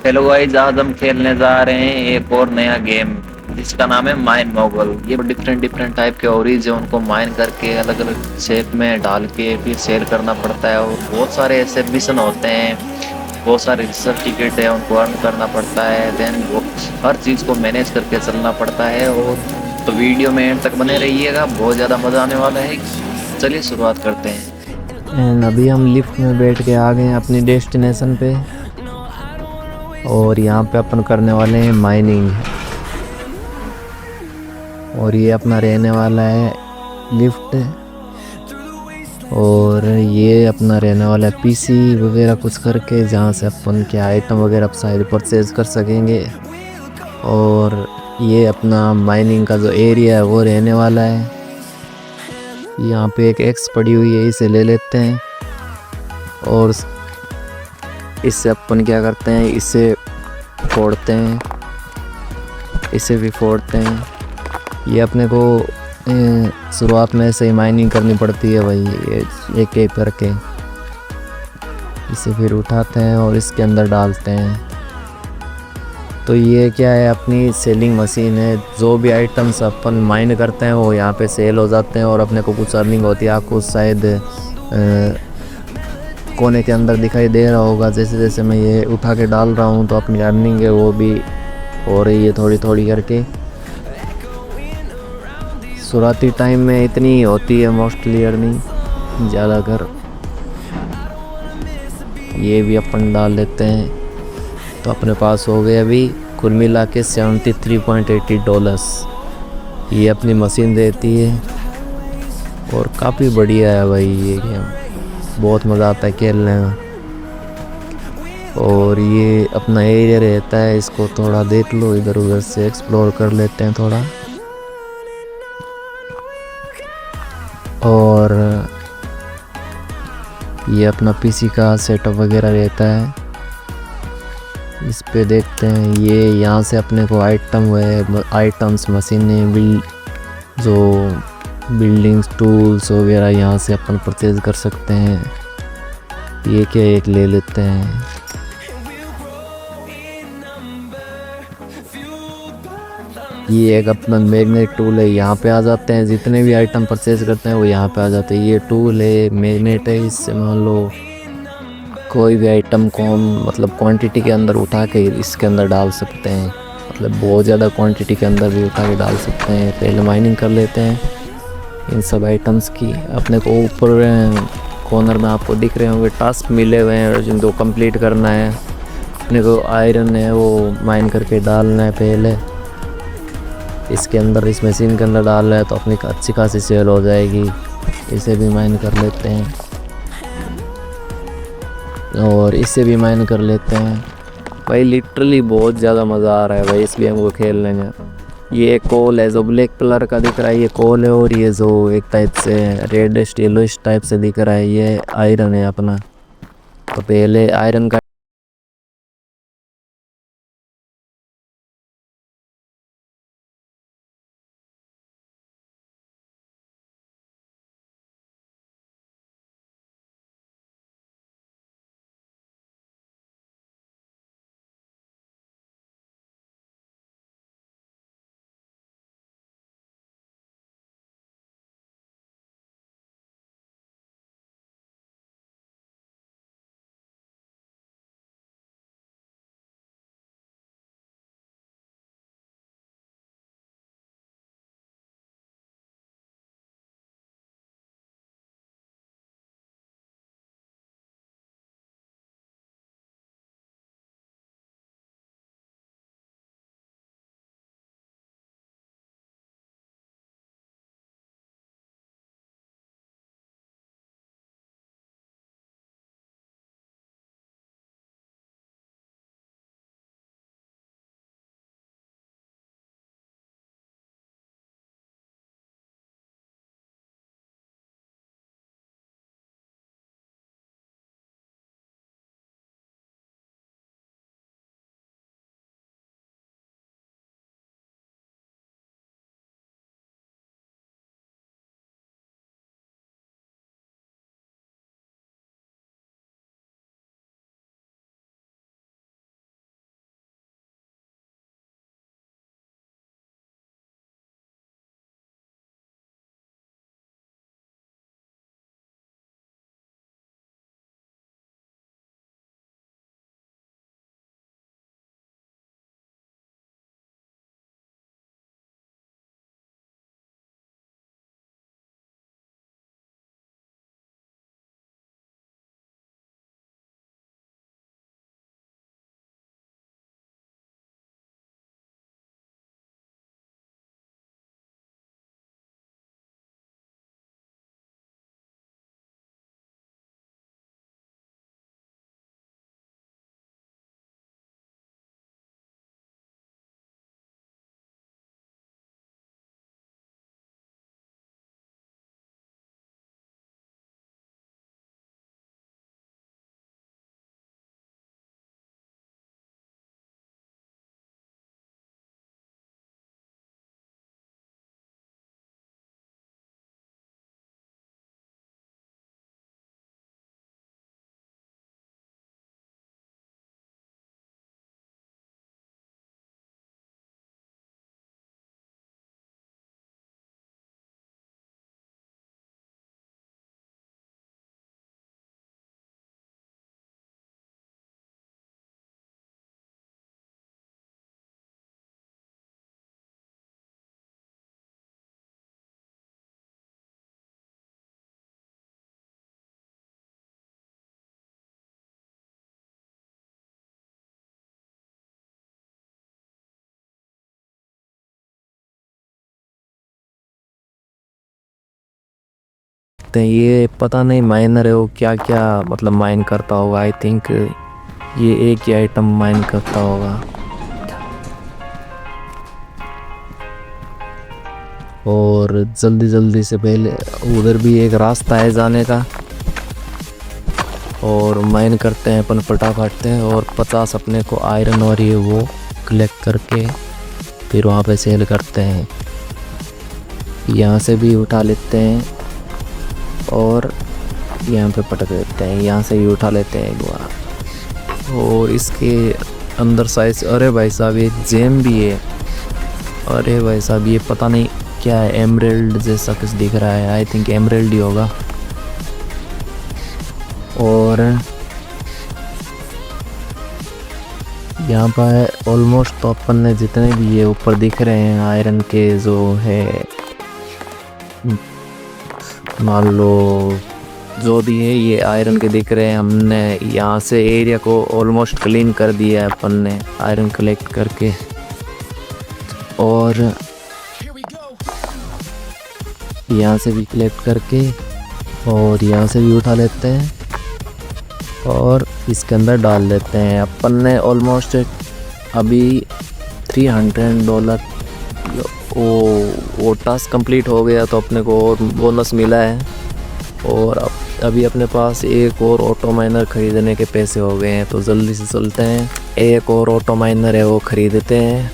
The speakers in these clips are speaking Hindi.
हेलो गाइस, आज हम खेलने जा रहे हैं एक और नया गेम जिसका नाम है माइन मोगल। ये डिफरेंट डिफरेंट टाइप के ओरीज है, उनको माइन करके अलग अलग शेप में डाल के फिर सेल करना पड़ता है। और बहुत सारे ऐसे मिशन होते हैं, बहुत सारे सर्टिफिकेट है, उनको अर्न करना पड़ता है। देन वो हर चीज़ को मैनेज करके चलना पड़ता है। और तो वीडियो में एंड तक बने रहिएगा, बहुत ज़्यादा मज़ा आने वाला है। चलिए शुरुआत करते हैं। एंड अभी हम लिफ्ट में बैठ के आ गए हैं अपनी डेस्टिनेशन पे। और यहाँ पे अपन करने वाले हैं माइनिंग। और ये अपना रहने वाला है लिफ्ट। और ये अपना रहने वाला है पीसी वगैरह कुछ करके, जहाँ से अपन के आइटम वगैरह आप शायद परचेज कर सकेंगे। और ये अपना माइनिंग का जो एरिया है वो रहने वाला है। यहाँ पे एक एक्स पड़ी हुई है, इसे ले लेते हैं। और इससे अपन क्या करते हैं, इसे फोड़ते हैं, इसे भी फोड़ते हैं। ये अपने को शुरुआत में ऐसे ही माइनिंग करनी पड़ती है भाई, एक एक करके। इसे फिर उठाते हैं और इसके अंदर डालते हैं। तो ये क्या है, अपनी सेलिंग मशीन है। जो भी आइटम्स अपन माइन करते हैं वो यहाँ पे सेल हो जाते हैं और अपने को कुछ अर्निंग होती है। आपको शायद कोने के अंदर दिखाई दे रहा होगा, जैसे जैसे मैं ये उठा के डाल रहा हूँ तो अपनी अर्निंग है वो भी हो रही है थोड़ी थोड़ी करके। शुरुआती टाइम में इतनी ही होती है मोस्टली अर्निंग, ज़्यादा कर। ये भी अपन डाल लेते हैं। तो अपने पास हो गए अभी कुल मिला के $73.80। ये अपनी मशीन देती है। और काफ़ी बढ़िया है भाई ये गेम, बहुत मज़ा आता है खेलने में। और ये अपना एरिया रहता है, इसको थोड़ा देख लो, इधर उधर से एक्सप्लोर कर लेते हैं थोड़ा। और ये अपना पीसी का सेटअप वगैरह रहता है। इस पे देखते हैं, ये यहाँ से अपने को आइटम्स मशीनें जो बिल्डिंग्स टूल्स वगैरह यहाँ से अपन परचेज कर सकते हैं। ये क्या, एक ले लेते हैं। ये एक अपना मैग्नेट टूल है, यहाँ पे आ जाते हैं जितने भी आइटम परचेज करते हैं वो यहाँ पे आ जाते हैं। ये टूल है, मैग्नेट है, इससे मान लो कोई भी आइटम को हम मतलब क्वांटिटी के अंदर उठा के इसके अंदर डाल सकते हैं। मतलब बहुत ज़्यादा क्वांटिटी के अंदर भी उठा के डाल सकते हैं। पहले माइनिंग कर लेते हैं इन सब आइटम्स की। अपने को ऊपर कॉर्नर में आपको दिख रहे होंगे टास्क मिले हुए हैं जिनको कंप्लीट करना है। अपने को आयरन है वो माइन करके डालना है पहले इसके अंदर, इस मशीन के अंदर डाल रहा है तो अपनी अच्छी खासी सेल हो जाएगी। इसे भी माइन कर लेते हैं और इसे भी माइन कर लेते हैं। भाई लिटरली बहुत ज़्यादा मज़ा आ रहा है भाई इस गेम को खेलने में। ये कोल है जो ब्लैक कलर का दिख रहा है, ये कोल है। और ये जो एक टाइप से रेडिश येलोइश टाइप से दिख रहा है, ये आयरन है अपना। तो पहले आयरन का सकते हैं। ये पता नहीं माइनर है वो क्या क्या मतलब माइन करता होगा। आई थिंक ये एक ही आइटम माइन करता होगा। और जल्दी जल्दी से पहले उधर भी एक रास्ता है जाने का, और माइन करते हैं अपन फटाफट से। और 50 अपने को आयरन और ये वो कलेक्ट करके फिर वहाँ पे सेल करते हैं। यहाँ से भी उठा लेते हैं और यहाँ पे पटक देते हैं। यहाँ से भी उठा लेते हैं एक बार। और इसके अंदर साइज, अरे भाई साहब ये जेम भी है। अरे भाई साहब ये पता नहीं क्या है, एमराल्ड जैसा कुछ दिख रहा है। आई थिंक एमराल्ड ही होगा। और यहाँ पर ऑलमोस्ट तो अपन ने जितने भी ये ऊपर दिख रहे हैं आयरन के जो है, मान लो जो भी है ये आयरन के दिख रहे हैं, हमने यहाँ से एरिया को ऑलमोस्ट क्लीन कर दिया है अपन ने आयरन कलेक्ट करके। और यहाँ से भी कलेक्ट करके और यहाँ से भी उठा लेते हैं और इसके अंदर डाल देते हैं। अपन ने ऑलमोस्ट अभी $300 वो टास्क कंप्लीट हो गया तो अपने को और बोनस मिला है। और अभी अपने पास एक और ऑटो माइनर ख़रीदने के पैसे हो गए हैं, तो जल्दी से चलते हैं एक और ऑटो माइनर है वो ख़रीदते हैं।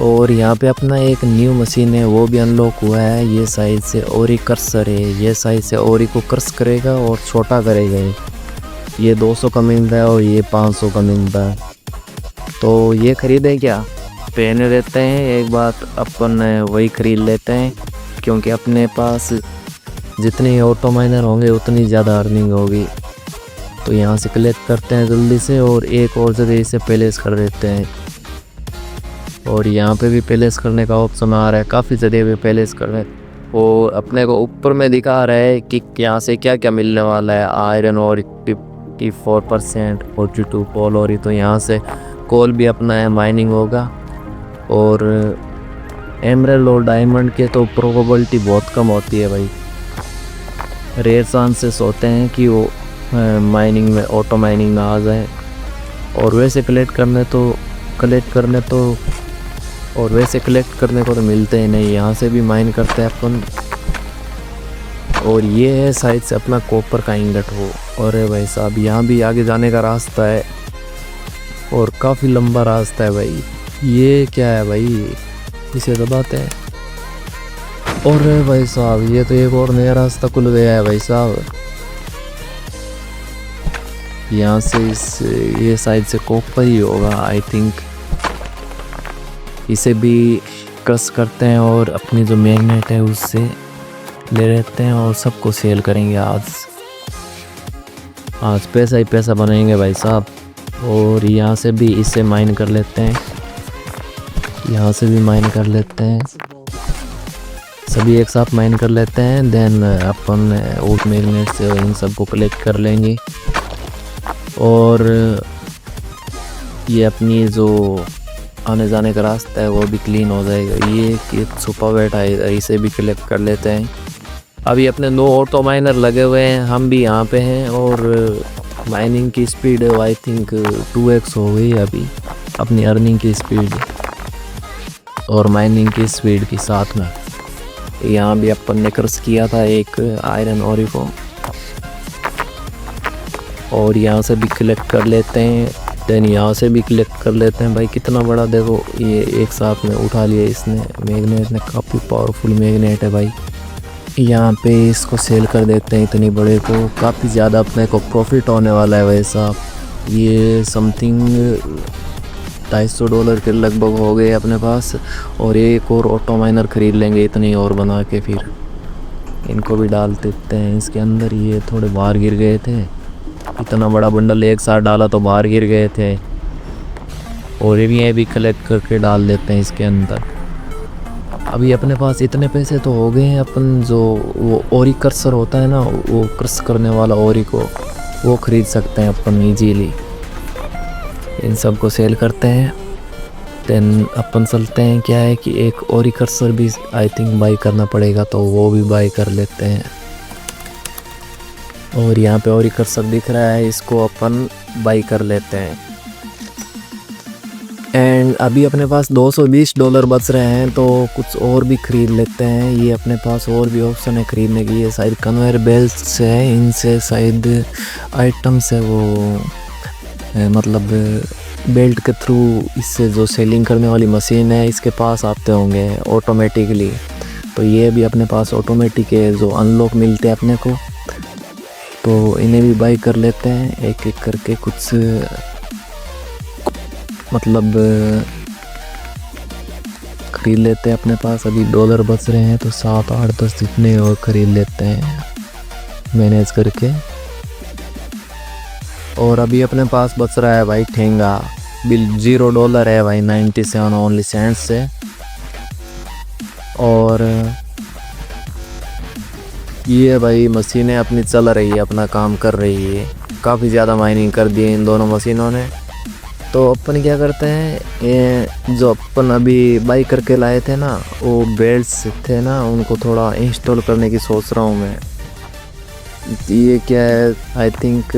और यहाँ पे अपना एक न्यू मशीन है वो भी अनलॉक हुआ है। ये साइज से ओरी कर्सर है, ये साइज से ओरी को कर्स करेगा और छोटा करेगा। ये 200 का मिलता है और ये 500 का मिलता है। तो ये ख़रीदे क्या, पहने लेते हैं एक बात, अपन वही ख़रीद लेते हैं क्योंकि अपने पास जितने ऑटो माइनर होंगे उतनी ज़्यादा अर्निंग होगी। तो यहाँ से कलेक्ट करते हैं जल्दी से और एक और जगह इसे प्लेस कर देते हैं। और यहाँ पे भी प्लेस करने का ऑप्शन आ रहा है, काफ़ी जगह पे प्लेस करने। वो अपने को ऊपर में दिखा रहा है कि यहाँ से क्या क्या मिलने वाला है। आयरन और 54%, 42 कोल और तो यहाँ से कोल भी अपना है, माइनिंग होगा। और एमराल्ड और डायमंड के तो प्रोबेबिलिटी बहुत कम होती है भाई, रेयर चांसेस होते हैं कि वो माइनिंग में ऑटो माइनिंग में आ जाए। और वैसे कलेक्ट करने को तो मिलते ही नहीं। यहाँ से भी माइन करते हैं अपन। और ये है साइड से अपना कॉपर का इंगट हो। अरे भाई साहब यहाँ भी आगे जाने का रास्ता है और काफ़ी लंबा रास्ता है भाई। ये क्या है भाई, इसे दबाते हैं। और भाई साहब ये तो एक और नया रास्ता खुल गया है भाई साहब। यहाँ से ये साइड से कॉपर ही होगा आई थिंक। इसे भी क्रश करते हैं और अपनी जो मैग्नेट है उससे ले लेते हैं और सबको सेल करेंगे। आज पैसा ही पैसा बनाएंगे भाई साहब। और यहाँ से भी इसे माइन कर लेते हैं, यहाँ से भी माइन कर लेते हैं, सभी एक साथ माइन कर लेते हैं। देन अपन वुड मैग्नेट से इन सबको कलेक्ट कर लेंगे। और ये अपनी जो आने जाने का रास्ता है वो भी क्लीन हो जाएगा। ये कि छुपा बैठा है, इसे भी कलेक्ट कर लेते हैं। अभी अपने 9 ऑटो माइनर लगे हुए हैं, हम भी यहाँ पे हैं। और माइनिंग की स्पीड आई थिंक 2x हो गई अभी अपनी अर्निंग की स्पीड और माइनिंग की स्पीड के साथ में। यहाँ भी अपन ने क्रश किया था एक आयरन ओरी को और यहाँ से भी कलेक्ट कर लेते हैं। देन यहाँ से भी कलेक्ट कर लेते हैं। भाई कितना बड़ा देखो, ये एक साथ में उठा लिया इसने। मैग्नेट ने काफ़ी पावरफुल मैग्नेट है भाई। यहाँ पे इसको सेल कर देते हैं इतनी बड़े को, काफ़ी ज़्यादा अपने को प्रॉफिट होने वाला है वैसा। ये समथिंग $250 के लगभग हो गए अपने पास। और एक और ऑटो माइनर ख़रीद लेंगे इतनी और बना के, फिर इनको भी डाल देते हैं इसके अंदर। ये थोड़े बाहर गिर गए थे, इतना बड़ा बंडल एक साथ डाला तो बाहर गिर गए थे। और ये भी कलेक्ट करके डाल देते हैं इसके अंदर। अभी अपने पास इतने पैसे तो हो गए हैं, अपन जो वो ओरी कर्सर होता है ना, वो क्रश करने वाला ओरी को वो ख़रीद सकते हैं अपन ईजीली। इन सब को सेल करते हैं। देन अपन चलते हैं, क्या है कि एक ओरी कर्सर भी आई थिंक बाई करना पड़ेगा, तो वो भी बाई कर लेते हैं। और यहाँ पे और ही कर्सर दिख रहा है, इसको अपन बाई कर लेते हैं। एंड अभी अपने पास $220 बच रहे हैं, तो कुछ और भी ख़रीद लेते हैं। ये अपने पास और भी ऑप्शन है ख़रीदने की। ये शायद कन्वेयर बेल्ट्स है, इनसे शायद आइटम्स है वो मतलब बेल्ट के थ्रू इससे जो सेलिंग करने वाली मशीन है इसके पास आते होंगे ऑटोमेटिकली। तो ये भी अपने पास ऑटोमेटिक है, जो अनलॉक मिलते हैं अपने को, तो इन्हें भी बाई कर लेते हैं एक एक करके। कुछ मतलब ख़रीद लेते हैं। अपने पास अभी $1 बच रहे हैं, तो 7, 8, 10 जितने और ख़रीद लेते हैं मैनेज करके। और अभी अपने पास बच रहा है भाई ठेंगा, बिल $0 है भाई, 97 ओनली सेंट्स से। और ये भाई मशीनें अपनी चल रही है, अपना काम कर रही है। काफ़ी ज़्यादा माइनिंग कर दी है इन दोनों मशीनों ने। तो अपन क्या करते हैं, ये जो अपन अभी बाई करके लाए थे ना, वो बेल्ट्स थे ना, उनको थोड़ा इंस्टॉल करने की सोच रहा हूँ मैं। ये क्या है, आई थिंक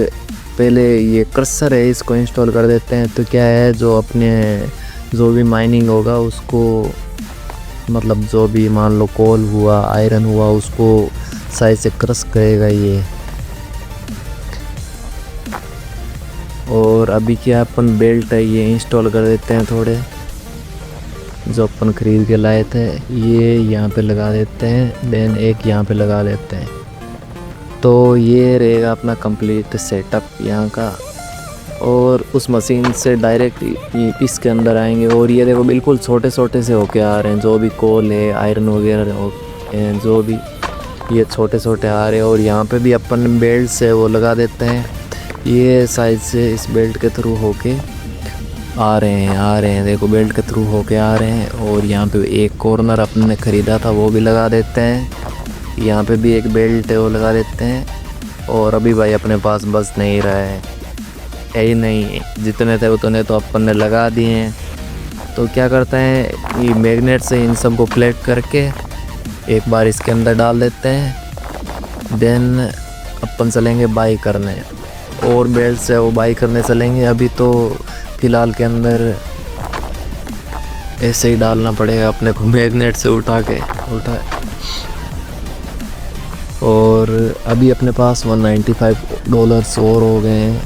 पहले ये कर्सर है, इसको इंस्टॉल कर देते हैं। तो क्या है, जो अपने जो भी माइनिंग होगा उसको, मतलब जो भी मान लो कोल हुआ, आयरन हुआ, उसको साइड से क्रश करेगा ये। और अभी क्या अपन बेल्ट है ये इंस्टॉल कर देते हैं थोड़े, जो अपन ख़रीद के लाए थे। ये यहाँ पे लगा देते हैं, देन एक यहाँ पे लगा देते हैं। तो ये रहेगा अपना कंप्लीट सेटअप यहाँ का। और उस मशीन से डायरेक्ट इसके अंदर आएंगे। और ये देखो बिल्कुल छोटे छोटे से होके आ रहे हैं, जो भी कोल है, आयरन वगैरह जो भी, ये छोटे छोटे आ रहे हैं। और यहाँ पे भी अपन बेल्ट से वो लगा देते हैं। ये साइड से इस बेल्ट के थ्रू होके आ रहे हैं, देखो बेल्ट के थ्रू होके आ रहे हैं। और यहाँ पे एक कॉर्नर अपन ने ख़रीदा था वो भी लगा देते हैं। यहाँ पे भी एक बेल्ट है वो लगा देते हैं। और अभी भाई अपने पास बस नहीं रहा है, यही नहीं, जितने थे उतने तो अपन ने लगा दिए हैं। तो क्या करते हैं, ये मैग्नेट से इन सब को प्लेट करके एक बार इसके अंदर डाल देते हैं। देन अपन चलेंगे बाई करने, और बेल्ट से वो बाई करने चलेंगे। अभी तो फ़िलहाल के अंदर ऐसे ही डालना पड़ेगा अपने को, मैग्नेट से उठा। और अभी अपने पास $195 और हो गए हैं,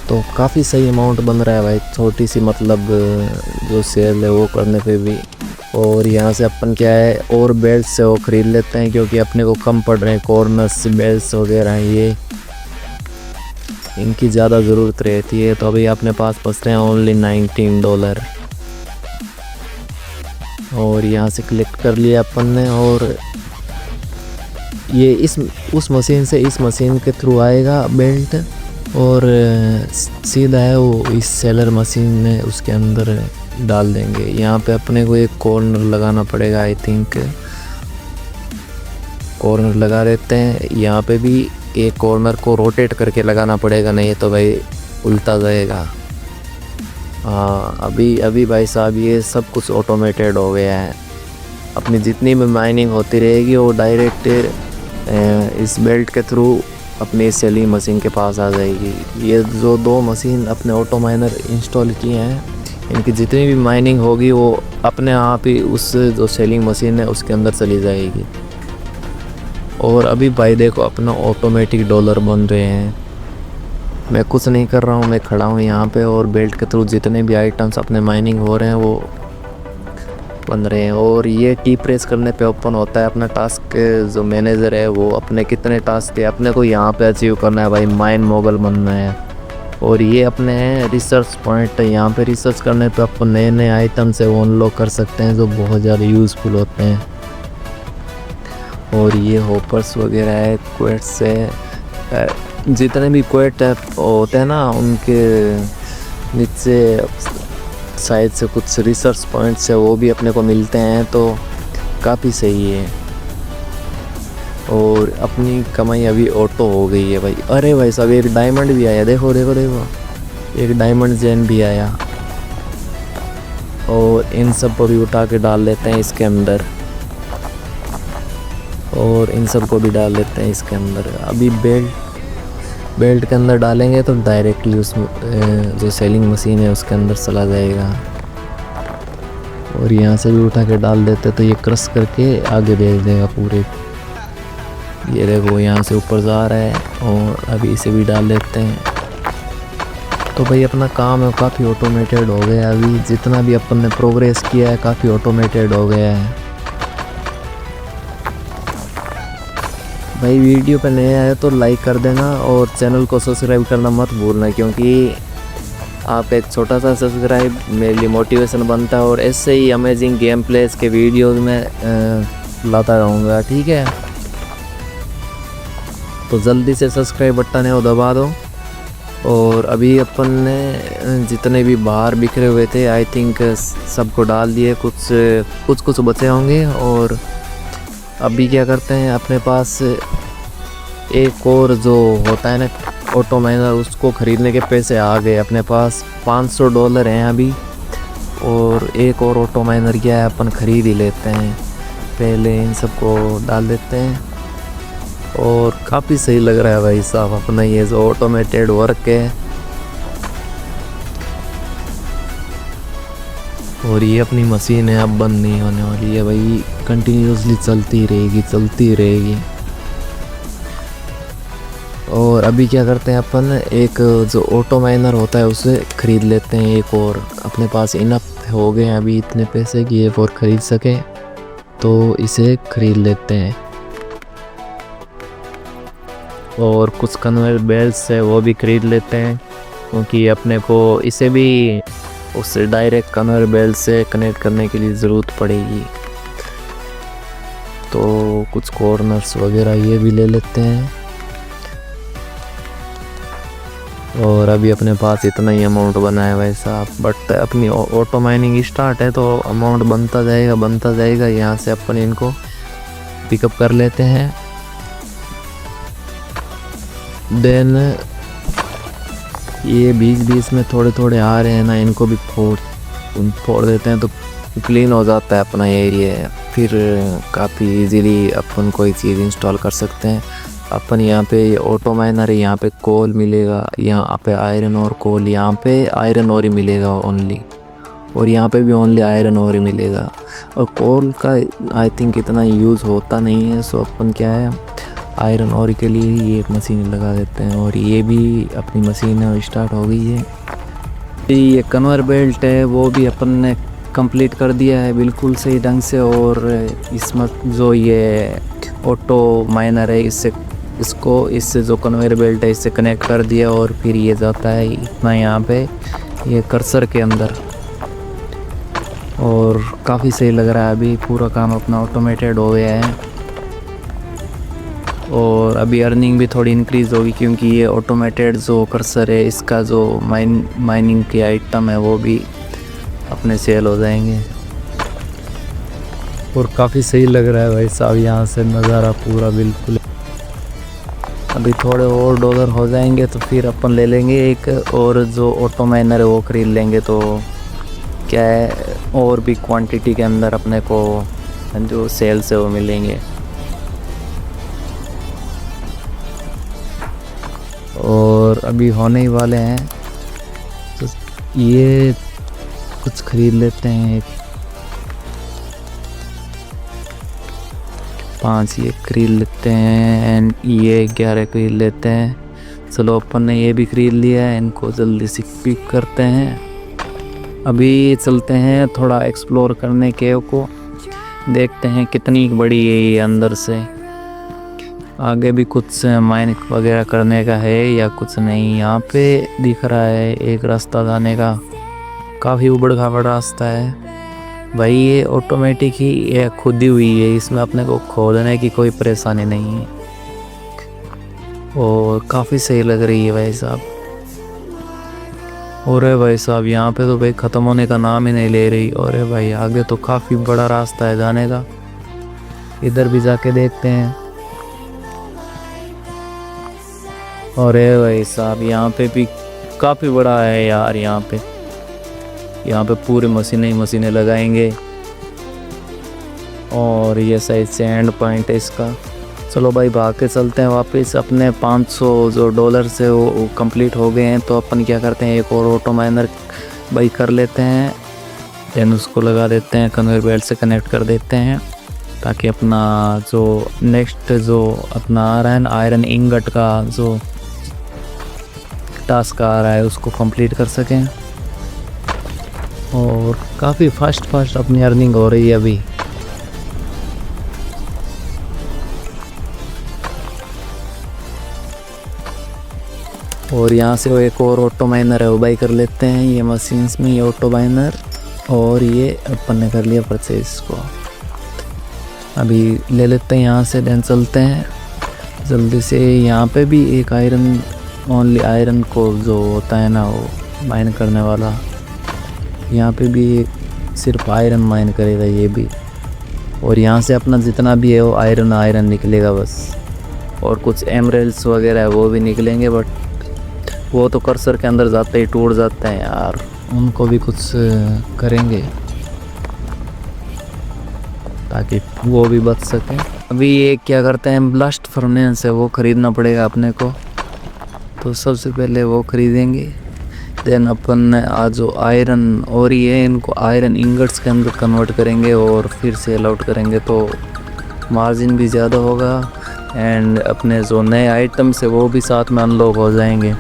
तो काफ़ी सही अमाउंट बन रहा है भाई, छोटी सी मतलब जो सेल है वो करने पे भी। और यहाँ से अपन क्या है, और बेल्ट से वो ख़रीद लेते हैं, क्योंकि अपने को कम पड़ रहे हैं कॉर्नर्स बेल्ट्स वगैरह, ये इनकी ज़्यादा ज़रूरत रहती है। तो अभी अपने पास बच रहे हैं ओनली $19। और यहाँ से कलेक्ट कर लिया अपन ने। और ये उस मशीन से इस मशीन के थ्रू आएगा बेल्ट, और सीधा है वो इस सेलर मशीन में उसके अंदर डाल देंगे। यहाँ पे अपने को एक कॉर्नर लगाना पड़ेगा, आई थिंक कॉर्नर लगा देते हैं। यहाँ पे भी एक कॉर्नर को रोटेट करके लगाना पड़ेगा, नहीं तो भाई उल्टा जाएगा। हाँ, अभी भाई साहब ये सब कुछ ऑटोमेटेड हो गया है। अपनी जितनी भी माइनिंग होती रहेगी वो डायरेक्ट इस बेल्ट के थ्रू अपनी सेलिंग मशीन के पास आ जाएगी। ये जो 2 मशीन अपने ऑटो माइनर इंस्टॉल किए हैं, इनकी जितनी भी माइनिंग होगी वो अपने आप ही उस जो सेलिंग मशीन है उसके अंदर चली जाएगी। और अभी भाई देखो अपना ऑटोमेटिक डॉलर बन रहे हैं। मैं कुछ नहीं कर रहा हूँ, मैं खड़ा हूँ यहाँ पे, और बेल्ट के थ्रू जितने भी आइटम्स अपने माइनिंग हो रहे हैं वो बन रहे हैं। और ये टी प्रेस करने पे ओपन होता है अपना टास्क। जो मैनेजर है वो अपने कितने टास्क है अपने को यहाँ पे अचीव करना है भाई, माइन मोगल बनना है। और ये अपने रिसर्च पॉइंट, यहाँ पे रिसर्च करने पे अपन नए नए आइटम से वो अनलॉक कर सकते हैं, जो बहुत ज़्यादा यूज़फुल होते हैं। और ये होपर्स वगैरह है, क्वेट से जितने भी क्वेट होते हैं ना, उनके नीचे साइड से कुछ रिसर्च पॉइंट्स है वो भी अपने को मिलते हैं, तो काफ़ी सही है। और अपनी कमाई अभी ऑटो हो गई है भाई। अरे भाई साहब एक डायमंड भी आया, देखो देखो देखो, एक डायमंड जेन भी आया। और इन सब को भी उठा के डाल लेते हैं इसके अंदर, और इन सब को भी डाल लेते हैं इसके अंदर। अभी बेल्ट बेल्ट के अंदर डालेंगे तो डायरेक्टली उस जो सेलिंग मशीन है उसके अंदर चला जाएगा। और यहाँ से भी उठा के डाल देते तो ये क्रश करके आगे भेज देगा पूरे। ये देखो यहाँ से ऊपर जा रहा है और अभी इसे भी डाल देते हैं। तो भाई अपना काम है काफ़ी ऑटोमेटेड हो गया। अभी जितना भी अपन ने प्रोग्रेस किया है काफ़ी ऑटोमेटेड हो गया है। भाई वीडियो पे नया है तो लाइक कर देना और चैनल को सब्सक्राइब करना मत भूलना, क्योंकि आप एक छोटा सा सब्सक्राइब मेरे लिए मोटिवेशन बनता है और ऐसे ही अमेजिंग गेम प्लेस के वीडियोज़ में लाता रहूँगा। ठीक है, तो जल्दी से सब्सक्राइब बटन है वो दबा दो। और अभी अपन ने जितने भी बाहर बिखरे हुए थे आई थिंक सबको डाल दिए, कुछ बचे होंगे। और अभी क्या करते हैं, अपने पास एक और जो होता है ना ऑटो माइनर, उसको ख़रीदने के पैसे आ गए अपने पास। $500 हैं अभी। और एक और ऑटो माइनर क्या है अपन ख़रीद ही लेते हैं। पहले इन सबको डाल देते हैं और काफ़ी सही लग रहा है भाई साहब अपना ये जो ऑटोमेटेड वर्क है। और ये अपनी मशीन है अब बंद नहीं होने वाली है भाई, कंटिन्यूसली चलती रहेगी। और अभी क्या करते हैं अपन, एक जो ऑटो माइनर होता है उसे ख़रीद लेते हैं एक और। अपने पास इनफ हो गए हैं अभी इतने पैसे कि एक और ख़रीद सके, तो इसे ख़रीद लेते हैं। और कुछ कन्वेयर बेल्ट्स है वो भी ख़रीद लेते हैं, क्योंकि अपने को इसे भी उससे डायरेक्ट कन्वेयर बेल्ट से कनेक्ट करने के लिए ज़रूरत पड़ेगी। तो कुछ कॉर्नर्स वगैरह ये भी ले लेते हैं। और अभी अपने पास इतना ही अमाउंट बना है वैसा, बट अपनी ऑटो माइनिंग स्टार्ट है तो अमाउंट बनता जाएगा। यहाँ से अपन इनको पिकअप कर लेते हैं। देन ये बीच में थोड़े आ रहे हैं ना, इनको भी फोड़ देते हैं तो क्लीन हो जाता है अपना एरिया। फिर काफ़ी इजीली अपन कोई चीज़ इंस्टॉल कर सकते हैं। अपन यहाँ पे ऑटो माइनर है, यहाँ पे कोल मिलेगा, यहाँ पे आयरन और कोल, यहाँ पे आयरन और ही मिलेगा ओनली, और यहाँ पे भी ओनली आयरन और ही मिलेगा। और कोल का आई थिंक इतना यूज़ होता नहीं है, सो अपन क्या है आयरन और के लिए ही एक मशीन लगा देते हैं। और ये भी अपनी मशीन है स्टार्ट हो गई है। ये कन्वेयर बेल्ट है वो भी अपन ने कंप्लीट कर दिया है बिल्कुल सही ढंग से। और इसमें जो ये ऑटो माइनर है इससे जो कन्वेयर बेल्ट है इससे कनेक्ट कर दिया, और फिर ये जाता है इतना यहाँ पे ये कर्सर के अंदर। और काफ़ी सही लग रहा है, अभी पूरा काम अपना ऑटोमेटेड हो गया है। और अभी अर्निंग भी थोड़ी इंक्रीज़ होगी, क्योंकि ये ऑटोमेटेड जो कर्सर है इसका जो माइनिंग के आइटम है वो भी अपने सेल हो जाएंगे। और काफ़ी सही लग रहा है भाई साहब यहाँ से नज़ारा पूरा बिल्कुल। अभी थोड़े और डॉलर हो जाएंगे तो फिर अपन ले लेंगे एक और जो ऑटो माइनर है वो ख़रीद लेंगे। तो क्या है और भी क्वांटिटी के अंदर अपने को जो सेल से वो मिलेंगे। और अभी होने ही वाले हैं तो ये कुछ ख़रीद लेते हैं, 5 ये खरीद लेते हैं एंड ये 11 खरीद लेते हैं। चलो अपन ने ये भी ख़रीद लिया है, इनको जल्दी से पिक करते हैं। अभी चलते हैं थोड़ा एक्सप्लोर करने केव को, देखते हैं कितनी बड़ी है ये अंदर से। आगे भी कुछ माइन वगैरह करने का है या कुछ नहीं। यहाँ पे दिख रहा है एक रास्ता जाने का, काफ़ी उबड़ खाबड़ रास्ता है भाई। ये ऑटोमेटिक ही ये खुद ही हुई है, इसमें अपने को खोदने की कोई परेशानी नहीं है। और काफ़ी सही लग रही है भाई साहब। और भाई साहब यहाँ पे तो भाई ख़त्म होने का नाम ही नहीं ले रही। और भाई आगे तो काफ़ी बड़ा रास्ता है जाने का, इधर भी जाके देखते हैं। और भाई साहब यहाँ पे भी काफ़ी बड़ा है यार। यहाँ पे पूरे मशीनें लगाएंगे। और ये साइड से एंड पॉइंट है इसका, चलो भाई भाग के चलते हैं वापस। अपने 500 जो डॉलर से वो कंप्लीट हो गए हैं, तो अपन क्या करते हैं, एक और ऑटो माइनर भाई कर लेते हैं। देन उसको लगा देते हैं, कन्वेयर बेल्ट से कनेक्ट कर देते हैं, ताकि अपना जो नेक्स्ट जो अपना आ रहा है ना आयरन इंगट का जो टास्क आ रहा है उसको कंप्लीट कर सकें। और काफ़ी फास्ट अपनी अर्निंग हो रही है अभी। और यहाँ से वो एक और ऑटो माइनर है वो बाई कर लेते हैं। ये मशीन्स में ये ऑटो माइनर, और ये अपन ने कर लिया परचेज को, अभी ले लेते हैं यहाँ से। देन चलते हैं जल्दी से। यहाँ पे भी एक आयरन, ओनली आयरन को जो होता है ना वो माइन करने वाला, यहाँ पे भी सिर्फ आयरन माइन करेगा ये भी। और यहाँ से अपना जितना भी है वो आयरन निकलेगा बस। और कुछ एमरेल्स वगैरह है वो भी निकलेंगे, बट वो तो कर्सर के अंदर जाते ही टूट जाते हैं यार, उनको भी कुछ करेंगे ताकि वो भी बच सकें। अभी ये क्या करते हैं, ब्लास्ट फर्नेस है वो ख़रीदना पड़ेगा अपने को, तो सबसे पहले वो ख़रीदेंगे। देन अपन आज जो आयरन और ये इनको आयरन इंगट्स के अंदर कन्वर्ट करेंगे और फिर सेल आउट करेंगे, तो मार्जिन भी ज़्यादा होगा एंड अपने जो नए आइटम्स है वो भी साथ में अनलॉक हो जाएंगे।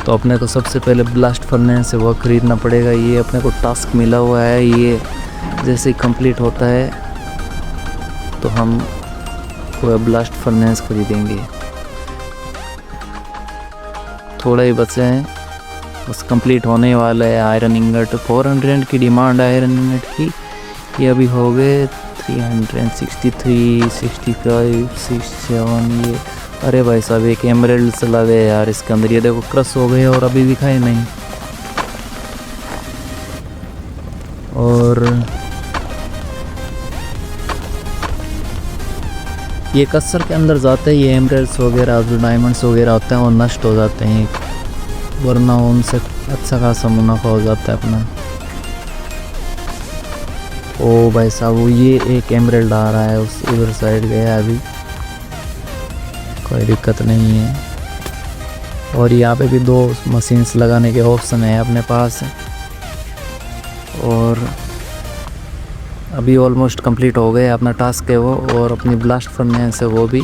तो अपने को सबसे पहले ब्लास्ट फर्नेस है वो ख़रीदना पड़ेगा। ये अपने को टास्क मिला हुआ है, ये जैसे ही कंप्लीट होता है तो हम वो ब्लास्ट फर्नेस खरीदेंगे। थोड़ा ही बचे हैं, बस कंप्लीट होने वाला है। आयरन इंगट 400 की डिमांड है आयरन इंगट की, ये अभी हो गए 363, 65, 67। ये अरे भाई साहब एक एमराल्ड चला गया यार इसके अंदर, ये देखो क्रश हो गए और अभी दिखाए नहीं। और ये कसर के अंदर जाते हैं, ये एमराल्ड्स वगैरह जो डायमंड्स वगैरह होते हैं वो नष्ट हो जाते हैं, वरना उनसे अच्छा खासा मुनाफा हो जाता है अपना। ओ भाई साहब वो ये एक एमराल्ड आ रहा है, उस उधर साइड गया अभी, कोई दिक्कत नहीं है। और यहाँ पे भी 2 मशीन्स लगाने के ऑप्शन है अपने पास। और अभी ऑलमोस्ट कंप्लीट हो गए अपना टास्क है वो, और अपनी ब्लास्ट फर्नेस है वो भी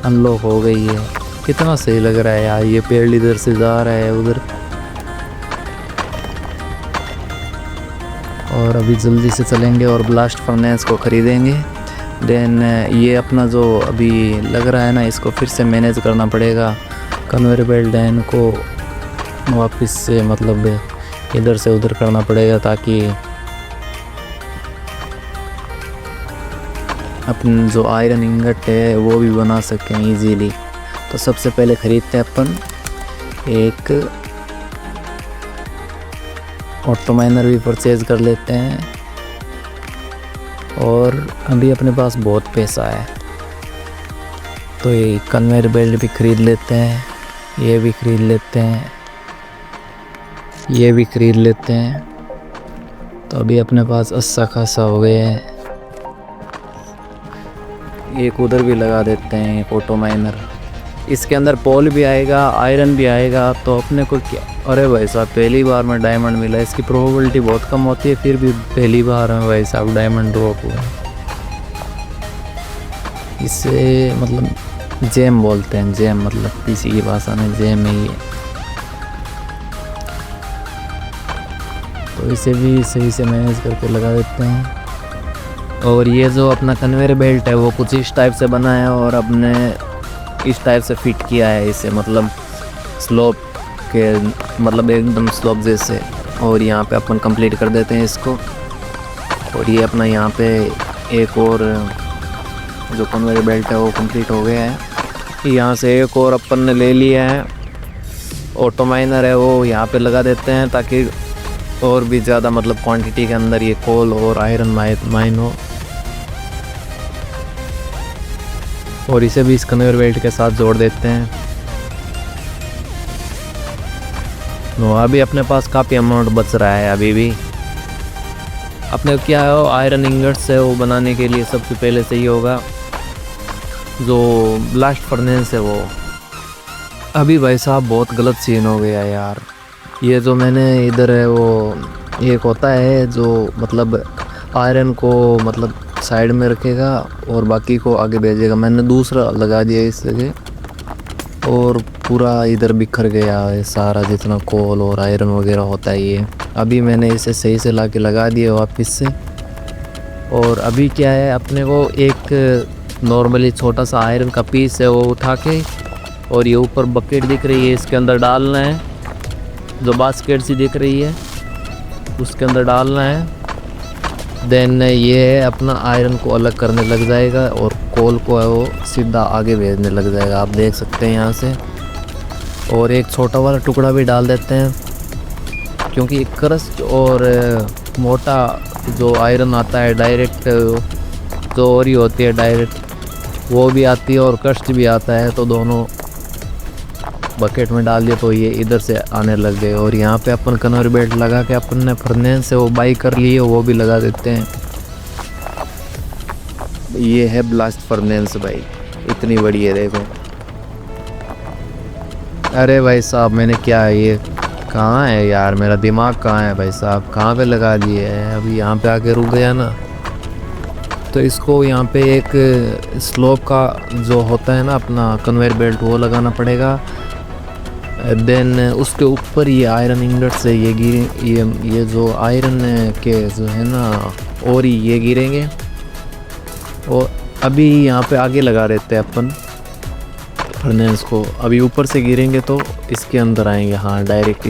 अनलॉक हो गई है। कितना सही लग रहा है यार, ये पेड़ इधर से जा रहा है उधर। और अभी जल्दी से चलेंगे और ब्लास्ट फर्नेस को ख़रीदेंगे। देन ये अपना जो अभी लग रहा है ना, इसको फिर से मैनेज करना पड़ेगा। कन्वेयर बेल्ट डैन को वापस से मतलब इधर से उधर करना पड़ेगा, ताकि अपन जो आयरन इंगट है वो भी बना सकें इजीली। तो सबसे पहले ख़रीदते हैं अपन एक ऑटो माइनर भी परचेज़ कर लेते हैं। और अभी अपने पास बहुत पैसा है, तो ये कन्वेयर बेल्ट भी ख़रीद लेते हैं, ये भी ख़रीद लेते हैं, ये भी ख़रीद लेते हैं। तो अभी अपने पास अच्छा खासा हो गया है। एक उधर भी लगा देते हैं एक ऑटो माइनर, इसके अंदर पोल भी आएगा, आयरन भी आएगा। तो अपने को क्या, अरे भाई साहब पहली बार में डायमंड मिला, इसकी प्रोबेबिलिटी बहुत कम होती है, फिर भी पहली बार में भाई साहब डायमंड ड्रॉप हुआ। इसे मतलब जेम बोलते हैं, जेम मतलब पीसी की भाषा में जेम है ये। तो इसे भी सही से मैनेज करके लगा देते हैं। और ये जो अपना कन्वेयर बेल्ट है वो कुछ इस टाइप से बना है, और अपने इस टाइप से फिट किया है इसे, मतलब स्लोप के, मतलब एकदम स्लोप जैसे। और यहाँ पे अपन कंप्लीट कर देते हैं इसको। और ये अपना यहाँ पे एक और जो कन्वेयर बेल्ट है वो कंप्लीट हो गया है। यहाँ से एक और अपन ने ले लिया है ऑटो माइनर है वो यहाँ पे लगा देते हैं, ताकि और भी ज़्यादा मतलब क्वांटिटी के अंदर ये कोल और आयरन माइन हो। और इसे भी इस कन्वेयर बेल्ट के साथ जोड़ देते हैं। तो अभी अपने पास काफ़ी अमाउंट बच रहा है। अभी भी अपने क्या है, आयरन इंगट्स है वो बनाने के लिए सबसे पहले सही होगा जो ब्लास्ट फर्नेस है वो। अभी भाई साहब बहुत गलत सीन हो गया यार। ये जो मैंने इधर है वो एक होता है जो मतलब आयरन को मतलब साइड में रखेगा और बाकी को आगे भेजेगा। मैंने दूसरा लगा दिया इस जगह और पूरा इधर बिखर गया है सारा जितना कोल और आयरन वगैरह होता है ये। अभी मैंने इसे सही से ला के लगा दिया वापस से। और अभी क्या है, अपने को एक नॉर्मली छोटा सा आयरन का पीस है वो उठा के और ये ऊपर बकेट दिख रही है इसके अंदर डालना है, जो बास्केट सी दिख रही है उसके अंदर डालना है। देन ये है अपना आयरन को अलग करने लग जाएगा और कोल को है वो सीधा आगे भेजने लग जाएगा, आप देख सकते हैं यहाँ से। और एक छोटा वाला टुकड़ा भी डाल देते हैं क्योंकि क्रस्ट और मोटा जो आयरन आता है डायरेक्ट जो और ही होती है डायरेक्ट वो भी आती है और क्रस्ट भी आता है, तो दोनों बकेट में डाल दिए तो ये इधर से आने लग गए। और यहाँ पे अपन कन्वेयर बेल्ट लगा के अपन ने फर्नेस से वो बाई कर लिए वो भी लगा देते हैं। ये है ब्लास्ट फर्नेस भाई, इतनी बड़ी है देखो। अरे भाई साहब मैंने क्या ये कहाँ है यार, मेरा दिमाग कहाँ है भाई साहब, कहाँ पे लगा दिए है। अभी यहाँ पे आके रुक गया ना, तो इसको यहाँ पे एक स्लोप का जो होता है ना अपना कन्वेयर बेल्ट वो लगाना पड़ेगा। देन उसके ऊपर ये आयरन इंगट से ये ये जो आयरन के जो है ना और ये गिरेंगे। और अभी यहाँ पे आगे लगा देते हैं अपन फर्नेस को, अभी ऊपर से गिरेंगे तो इसके अंदर आएंगे। हाँ डायरेक्ट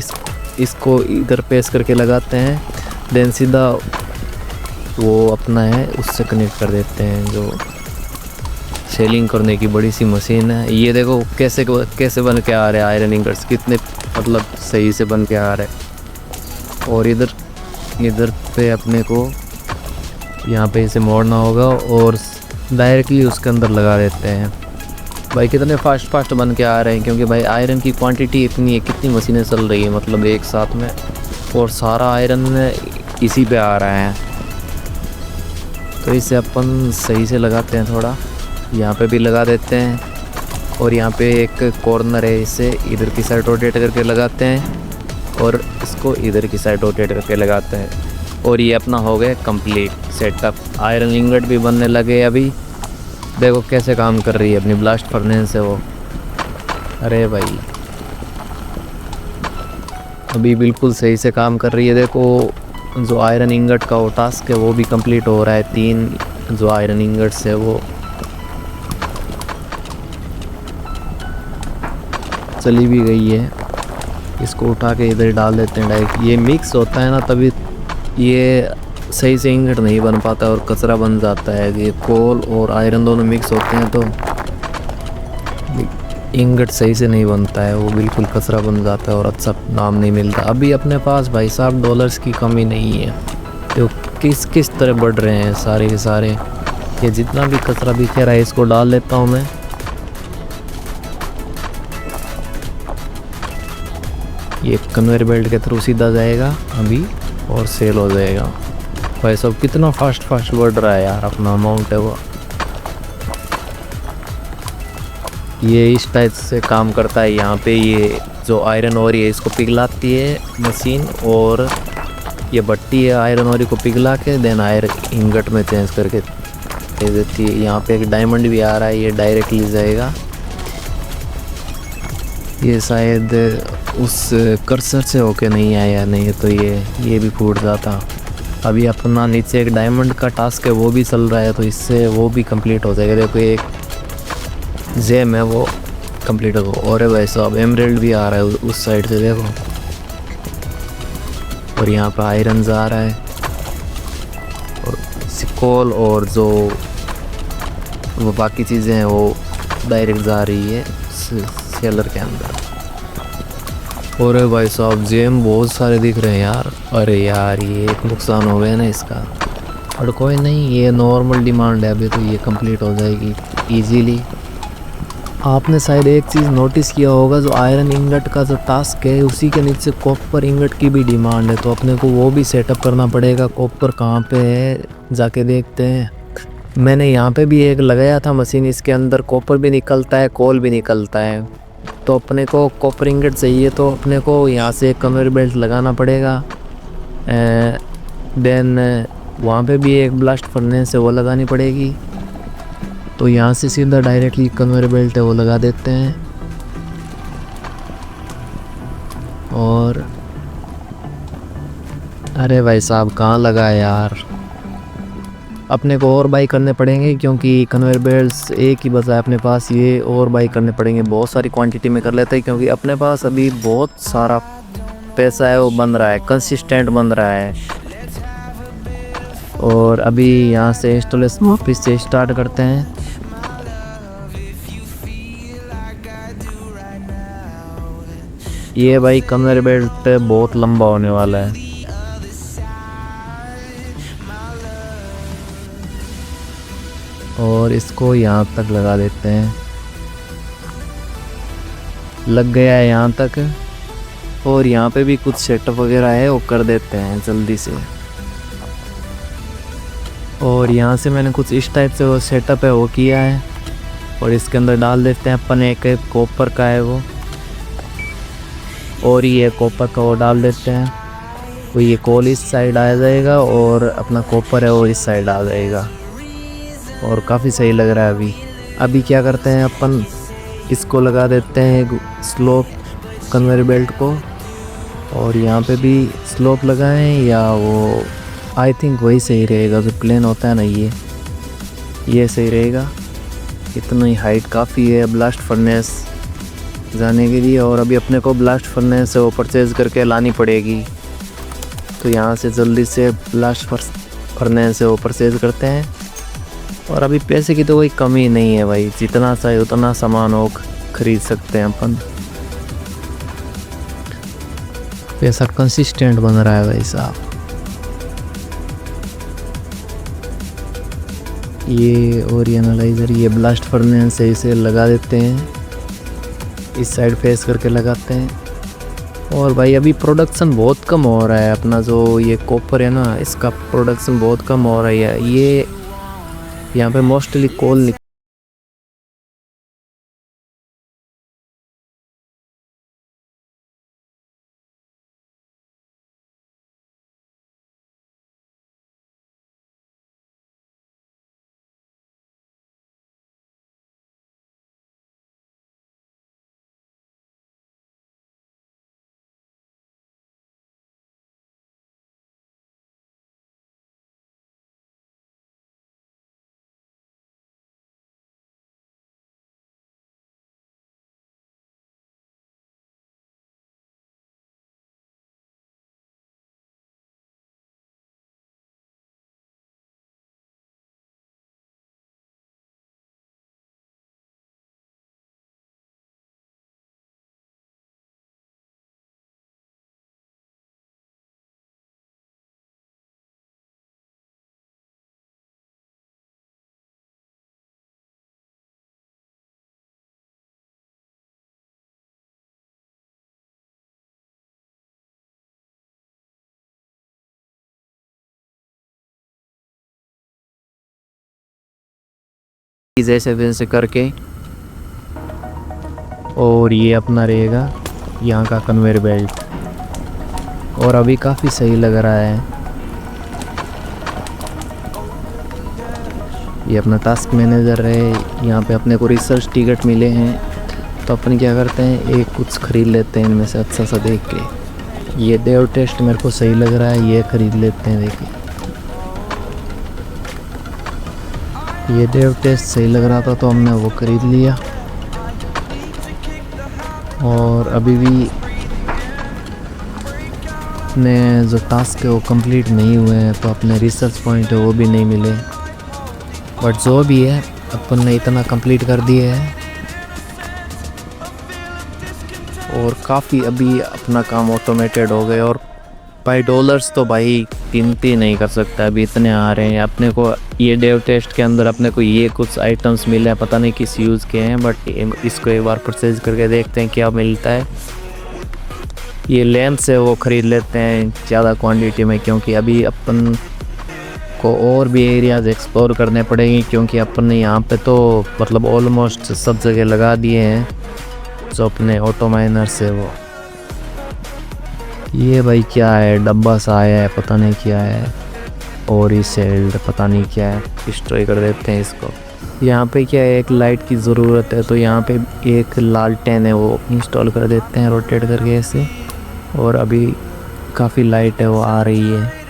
इसको इधर पेस करके लगाते हैं, देन सीधा वो अपना है उससे कनेक्ट कर देते हैं। जो सेलिंग करने की बड़ी सी मशीन है, ये देखो कैसे बन के आ रहे हैं आयरन इंगट्स, कितने मतलब सही से बन के आ रहे हैं। और इधर पे अपने को यहाँ पे इसे मोड़ना होगा और डायरेक्टली उसके अंदर लगा देते हैं। भाई कितने फास्ट बन के आ रहे हैं क्योंकि भाई आयरन की क्वांटिटी इतनी है, कितनी मशीनें चल रही है मतलब एक साथ में, और सारा आयरन इसी पे आ रहा है। तो इसे अपन सही से लगाते हैं, थोड़ा यहाँ पे भी लगा देते हैं। और यहाँ पे एक कॉर्नर है, इसे इधर की साइड रोटेट करके लगाते हैं और इसको इधर की साइड रोटेट करके लगाते हैं। और ये अपना हो गया कंप्लीट सेटअप। आयरन इंगट भी बनने लगे। अभी देखो कैसे काम कर रही है अपनी ब्लास्ट फर्नेस है वो। अरे भाई अभी बिल्कुल सही से काम कर रही है। देखो जो आयरन इंगट का वो टास्क है वो भी कंप्लीट हो रहा है। 3 जो आयरन इंगट्स है वो चली भी गई है। इसको उठा के इधर डाल देते हैं डायरेक्ट। ये मिक्स होता है ना तभी ये सही से इंगट नहीं बन पाता और कचरा बन जाता है। ये कोल और आयरन दोनों मिक्स होते हैं तो इंगट सही से नहीं बनता है, वो बिल्कुल कचरा बन जाता है और अच्छा नाम नहीं मिलता। अभी अपने पास भाई साहब डॉलर्स की कमी नहीं है, तो किस तरह बढ़ रहे हैं सारे के सारे। ये जितना भी कचरा बिखरा है इसको डाल लेता हूँ मैं। ये कन्वेयर बेल्ट के थ्रू सीधा जाएगा अभी और सेल हो जाएगा। भाई साहब कितना फास्ट बढ़ रहा है यार अपना अमाउंट है वो। ये इस टाइप से काम करता है। यहाँ पे ये जो आयरन ओरी है इसको पिघलाती है मशीन, और ये भट्टी है आयरन ओरी को पिघला के देन आयरन इंगट में चेंज करके दे देती है। यहाँ पे एक डायमंड भी आ रहा है, ये डायरेक्टली जाएगा। ये शायद उस कर्सर से होके नहीं आया, नहीं तो ये भी फूट जाता। अभी अपना नीचे एक डायमंड का टास्क है वो भी चल रहा है, तो इससे वो भी कंप्लीट हो जाएगा। देखो एक जेम है वो कंप्लीट हो। और भाई साहब एमराल्ड भी आ रहा है उस साइड से देखो, और यहाँ पे आयरन आ रहा है और सिकोल और जो वो बाकी चीज़ें हैं वो डायरेक्ट जा रही है सेलर के अंदर। और भाई साहब जेम बहुत सारे दिख रहे हैं यार। अरे यार ये एक नुकसान हो गया ना इसका, और कोई नहीं, ये नॉर्मल डिमांड है अभी, तो ये कंप्लीट हो जाएगी इजीली। आपने शायद एक चीज़ नोटिस किया होगा, जो आयरन इंगट का जो टास्क है उसी के नीचे कॉपर इंगट की भी डिमांड है, तो अपने को वो भी सेटअप करना पड़ेगा। कॉपर कहाँ पे है जाके देखते हैं। मैंने यहाँ पे भी एक लगाया था मशीन, इसके अंदर कॉपर भी निकलता है, कोल भी निकलता है। तो अपने को कॉपर इंगट चाहिए तो अपने को यहाँ से कन्वेयर बेल्ट लगाना पड़ेगा। देन वहाँ पे भी एक ब्लास्ट फर्नेस है वो लगानी पड़ेगी। तो यहाँ से सीधा डायरेक्टली कन्वेयर बेल्ट है वो लगा देते हैं। और अरे भाई साहब कहाँ लगा है यार, अपने को और बाई करने पड़ेंगे क्योंकि कन्वेयर बेल्ट्स एक ही बचा है अपने पास, ये और बाई करने पड़ेंगे। बहुत सारी क्वांटिटी में कर लेते हैं क्योंकि अपने पास अभी बहुत सारा पैसा है वो बन रहा है, कंसिस्टेंट बन रहा है। और अभी यहाँ से इंस्टॉलेशन वापस से स्टार्ट करते हैं। ये भाई कन्वेयर बेल्ट बहुत लंबा होने वाला है। और इसको यहाँ तक लगा देते हैं, लग गया है यहाँ तक। और यहाँ पे भी कुछ सेटअप वगैरह है वो कर देते हैं जल्दी से। और यहाँ से मैंने कुछ इस टाइप से वो सेटअप है वो किया है। और इसके अंदर डाल देते हैं अपन एक कॉपर का है वो, और ये कॉपर का वो डाल देते हैं। तो ये कोल इस साइड आ जाएगा और अपना कॉपर है वो इस साइड आ जाएगा। और काफ़ी सही लग रहा है। अभी क्या करते हैं अपन, इसको लगा देते हैं स्लोप कन्वेयर बेल्ट को। और यहाँ पे भी स्लोप लगाएं या वो आई थिंक वही सही रहेगा जो प्लेन होता है ना, ये सही रहेगा। इतना ही हाइट काफ़ी है ब्लास्ट फर्नेस जाने के लिए। और अभी अपने को ब्लास्ट फर्नेस वो परचेज़ करके लानी पड़ेगी। तो यहाँ से जल्दी से ब्लास्ट फर्नेस वो परचेज़ करते हैं। और अभी पैसे की तो कोई कमी नहीं है भाई, जितना चाहिए उतना सामान वो खरीद सकते हैं अपन। पैसा कंसिस्टेंट बन रहा है भाई साहब। ये और ये एनालाइज़र, ये ब्लास्ट फर्नेस है, इसे लगा देते हैं, इस साइड फेस करके लगाते हैं। और भाई अभी प्रोडक्शन बहुत कम हो रहा है अपना, जो ये कॉपर है ना इसका प्रोडक्शन बहुत कम हो रहा है। ये यहाँ पे मोस्टली कोल जैसे वैसे करके। और ये अपना रहेगा यहाँ का कन्वेयर बेल्ट। और अभी काफ़ी सही लग रहा है। ये अपना टास्क मैनेजर है, यहाँ पे अपने को रिसर्च टिकट मिले हैं। तो अपन क्या करते हैं, एक कुछ ख़रीद लेते हैं इनमें से अच्छा सा देख के। ये डेव टेस्ट मेरे को सही लग रहा है, ये ख़रीद लेते हैं। देखिए ये डेव टेस्ट सही लग रहा था तो हमने वो खरीद लिया। और अभी भी अपने जो टास्क है वो कंप्लीट नहीं हुए हैं, तो अपने रिसर्च पॉइंट है वो भी नहीं मिले। बट जो भी है अपन ने इतना कंप्लीट कर दिए है। और काफ़ी अभी अपना काम ऑटोमेटेड हो गए। और भाई डॉलर्स तो भाई गिनती नहीं कर सकता, अभी इतने आ रहे हैं अपने को। ये डेव टेस्ट के अंदर अपने को ये कुछ आइटम्स मिले हैं, पता नहीं किस यूज़ के हैं, बट इसको एक बार परचेज करके देखते हैं क्या मिलता है। ये लेंस है वो ख़रीद लेते हैं ज़्यादा क्वांटिटी में, क्योंकि अभी अपन आपको और भी एरियाज़ एक्सप्लोर करने पड़ेंगे, क्योंकि अपन ने यहाँ पे तो मतलब ऑलमोस्ट सब जगह लगा दिए हैं जो अपने ऑटो माइनर से। वो ये भाई क्या है, डब्बा सा आया है, पता नहीं क्या है, और ये सेल्ड पता नहीं क्या है, डिस्ट्रॉय कर देते हैं इसको। यहाँ पे क्या है, एक लाइट की ज़रूरत है, तो यहाँ पे एक लालटेन है वो इंस्टॉल कर देते हैं रोटेट करके ऐसे, और अभी काफ़ी लाइट है वो आ रही है।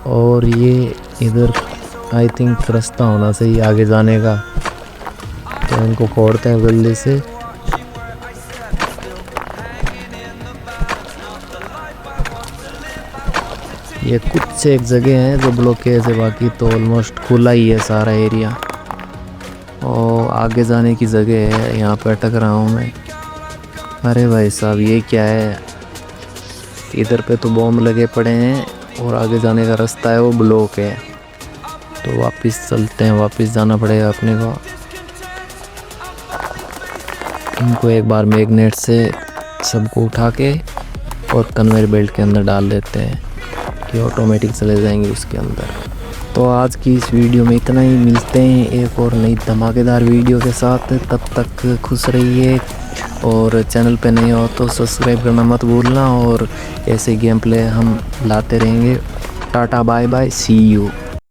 और ये इधर आई थिंक रास्ता होना चाहिए आगे जाने का, तो इनको फोड़ते हैं जल्दी से। ये कुछ एक जगह हैं जो ब्लॉकेज है, बाकी तो ऑलमोस्ट खुला ही है सारा एरिया, और आगे जाने की जगह है। यहाँ पे अटक रहा हूँ मैं। अरे भाई साहब ये क्या है, इधर पे तो बॉम्ब लगे पड़े हैं और आगे जाने का रास्ता है वो ब्लॉक है, तो वापस चलते हैं, वापस जाना पड़ेगा अपने को। इनको एक बार मैग्नेट से सबको उठा के और कन्वेयर बेल्ट के अंदर डाल देते हैं कि ऑटोमेटिक चले जाएंगे उसके अंदर। तो आज की इस वीडियो में इतना ही, मिलते हैं एक और नई धमाकेदार वीडियो के साथ। तब तक खुश रहिए, और चैनल पे नए हो तो सब्सक्राइब करना मत भूलना, और ऐसे गेम प्ले हम लाते रहेंगे। Tata bye bye, see you.